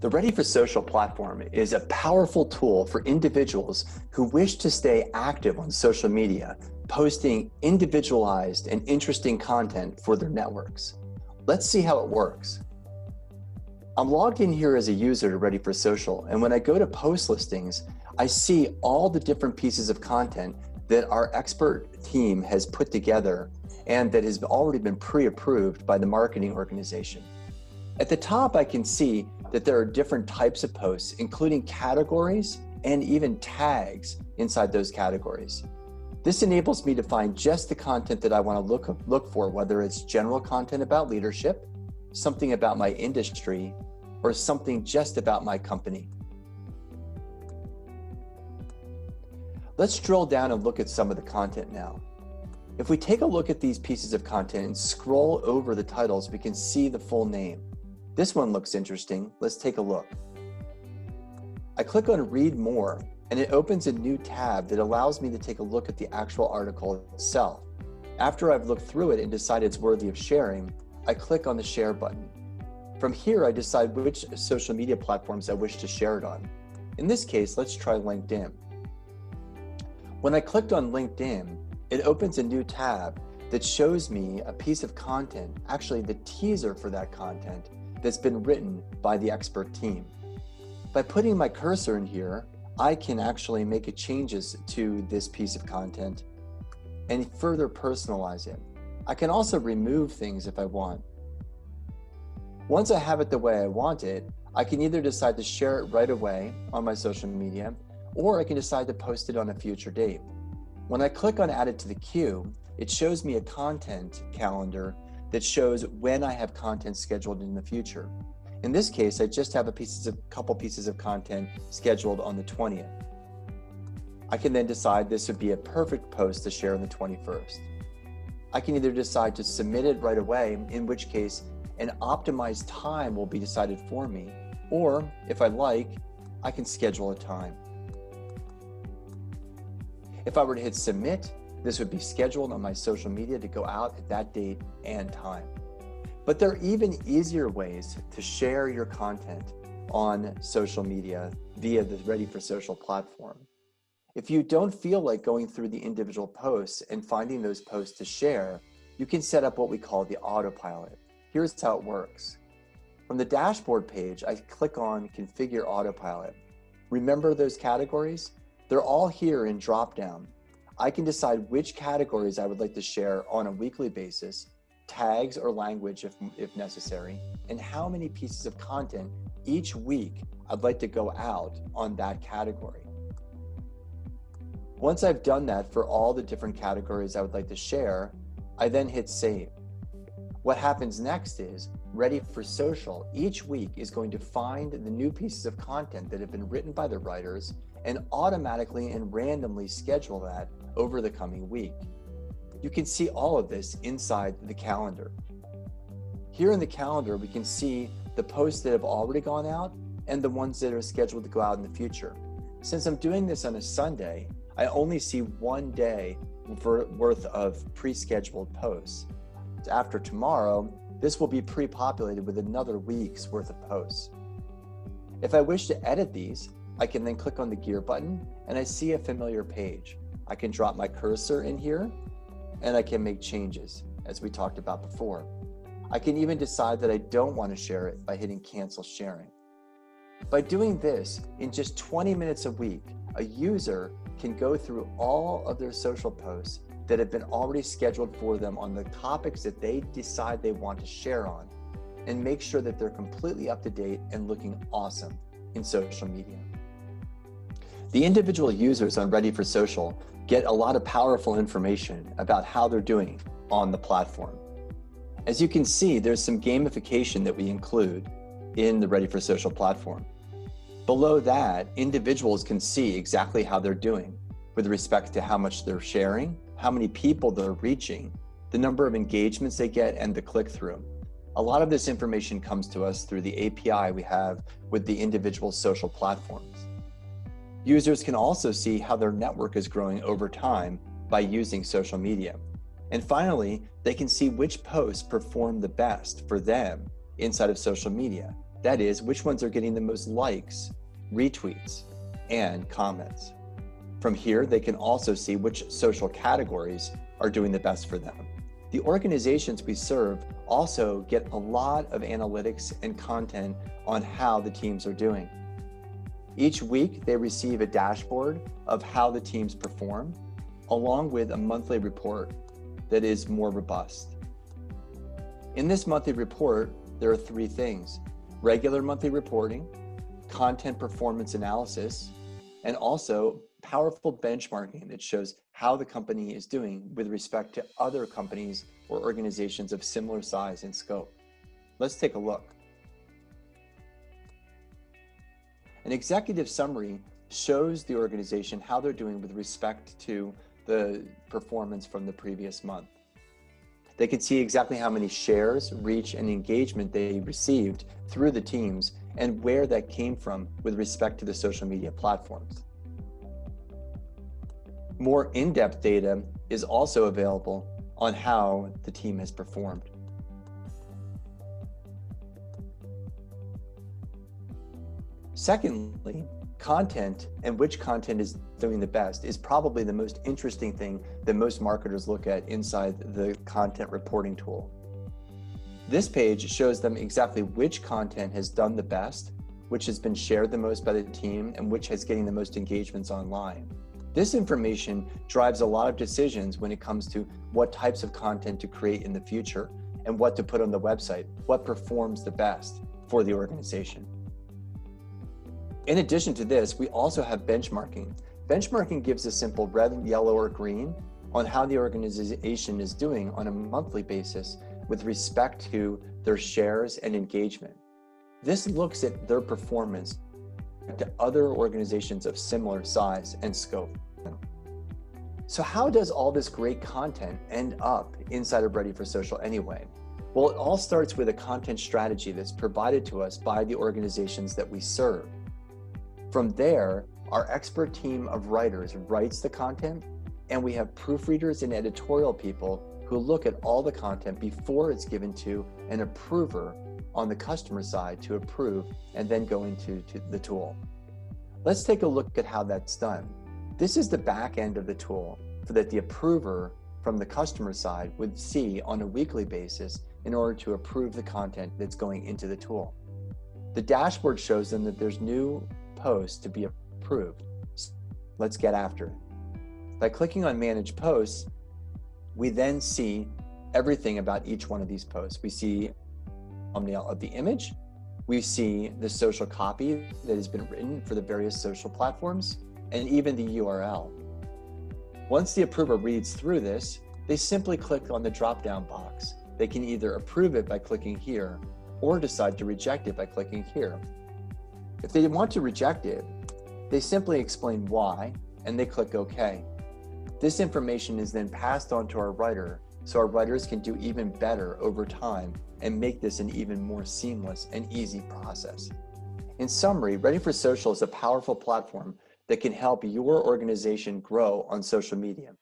The Ready for Social platform is a powerful tool for individuals who wish to stay active on social media, posting individualized and interesting content for their networks. Let's see how it works. I'm logged in here as a user to Ready for Social, and when I go to post listings, I see all the different pieces of content that our expert team has put together and that has already been pre-approved by the marketing organization. At the top, I can see that there are different types of posts, including categories and even tags inside those categories. This enables me to find just the content that I want to look for, whether it's general content about leadership, something about my industry, or something just about my company. Let's drill down and look at some of the content now. If we take a look at these pieces of content and scroll over the titles, we can see the full name. This one looks interesting. Let's take a look. I click on Read More, and it opens a new tab that allows me to take a look at the actual article itself. After I've looked through it and decided it's worthy of sharing, I click on the Share button. From here, I decide which social media platforms I wish to share it on. In this case, let's try LinkedIn. When I clicked on LinkedIn, it opens a new tab that shows me a piece of content, actually the teaser for that content, that's been written by the expert team. By putting my cursor in here, I can actually make changes to this piece of content and further personalize it. I can also remove things if I want. Once I have it the way I want it, I can either decide to share it right away on my social media, or I can decide to post it on a future date. When I click on Add it to the queue, it shows me a content calendar that shows when I have content scheduled in the future. In this case, I just have a couple pieces of content scheduled on the 20th. I can then decide this would be a perfect post to share on the 21st. I can either decide to submit it right away, in which case an optimized time will be decided for me, or if I like, I can schedule a time. If I were to hit submit, this would be scheduled on my social media to go out at that date and time. But there are even easier ways to share your content on social media via the Ready for Social platform. If you don't feel like going through the individual posts and finding those posts to share, you can set up what we call the Autopilot. Here's how it works. From the dashboard page, I click on Configure Autopilot. Remember those categories? They're all here in drop-down. I can decide which categories I would like to share on a weekly basis, tags or language if necessary, and how many pieces of content each week I'd like to go out on that category. Once I've done that for all the different categories I would like to share, I then hit save. What happens next is Ready for Social each week is going to find the new pieces of content that have been written by the writers and automatically and randomly schedule that over the coming week. You can see all of this inside the calendar. Here in the calendar, we can see the posts that have already gone out and the ones that are scheduled to go out in the future. Since I'm doing this on a Sunday, I only see one day worth of pre-scheduled posts. After tomorrow, this will be pre-populated with another week's worth of posts. If I wish to edit these, I can then click on the gear button and I see a familiar page. I can drop my cursor in here and I can make changes, as we talked about before. I can even decide that I don't want to share it by hitting cancel sharing. By doing this, in just 20 minutes a week, a user can go through all of their social posts that have been already scheduled for them on the topics that they decide they want to share on, and make sure that they're completely up to date and looking awesome in social media. The individual users on Ready for Social get a lot of powerful information about how they're doing on the platform. As you can see, there's some gamification that we include in the Ready for Social platform. Below that, individuals can see exactly how they're doing with respect to how much they're sharing, how many people they're reaching, the number of engagements they get, and the click-through. A lot of this information comes to us through the API we have with the individual social platforms. Users can also see how their network is growing over time by using social media. And finally, they can see which posts perform the best for them inside of social media. That is, which ones are getting the most likes, retweets, and comments. From here, they can also see which social categories are doing the best for them. The organizations we serve also get a lot of analytics and content on how the teams are doing. Each week, they receive a dashboard of how the teams perform, along with a monthly report that is more robust. In this monthly report, there are 3 things: regular monthly reporting, content performance analysis, and also powerful benchmarking that shows how the company is doing with respect to other companies or organizations of similar size and scope. Let's take a look. An executive summary shows the organization how they're doing with respect to the performance from the previous month. They can see exactly how many shares, reach, and engagement they received through the teams and where that came from with respect to the social media platforms. More in-depth data is also available on how the team has performed. Secondly, content and which content is doing the best is probably the most interesting thing that most marketers look at inside the content reporting tool. This page shows them exactly which content has done the best, which has been shared the most by the team, and which is getting the most engagements online. This information drives a lot of decisions when it comes to what types of content to create in the future and what to put on the website, what performs the best for the organization. In addition to this, we also have benchmarking. Benchmarking gives a simple red, yellow, or green on how the organization is doing on a monthly basis with respect to their shares and engagement. This looks at their performance to other organizations of similar size and scope. So how does all this great content end up inside of Ready for Social anyway? Well, it all starts with a content strategy that's provided to us by the organizations that we serve. From there, our expert team of writers writes the content, and we have proofreaders and editorial people who look at all the content before it's given to an approver on the customer side to approve and then go into the tool. Let's take a look at how that's done. This is the back end of the tool so that the approver from the customer side would see on a weekly basis in order to approve the content that's going into the tool. The dashboard shows them that there's new posts to be approved. Let's get after it. By clicking on Manage Posts, we then see everything about each one of these posts. We see thumbnail of the image. We see the social copy that has been written for the various social platforms, and even the URL. Once the approver reads through this, they simply click on the drop-down box. They can either approve it by clicking here or decide to reject it by clicking here. If they want to reject it, they simply explain why and they click OK. This information is then passed on to our writer so our writers can do even better over time and make this an even more seamless and easy process. In summary, Ready for Social is a powerful platform that can help your organization grow on social media.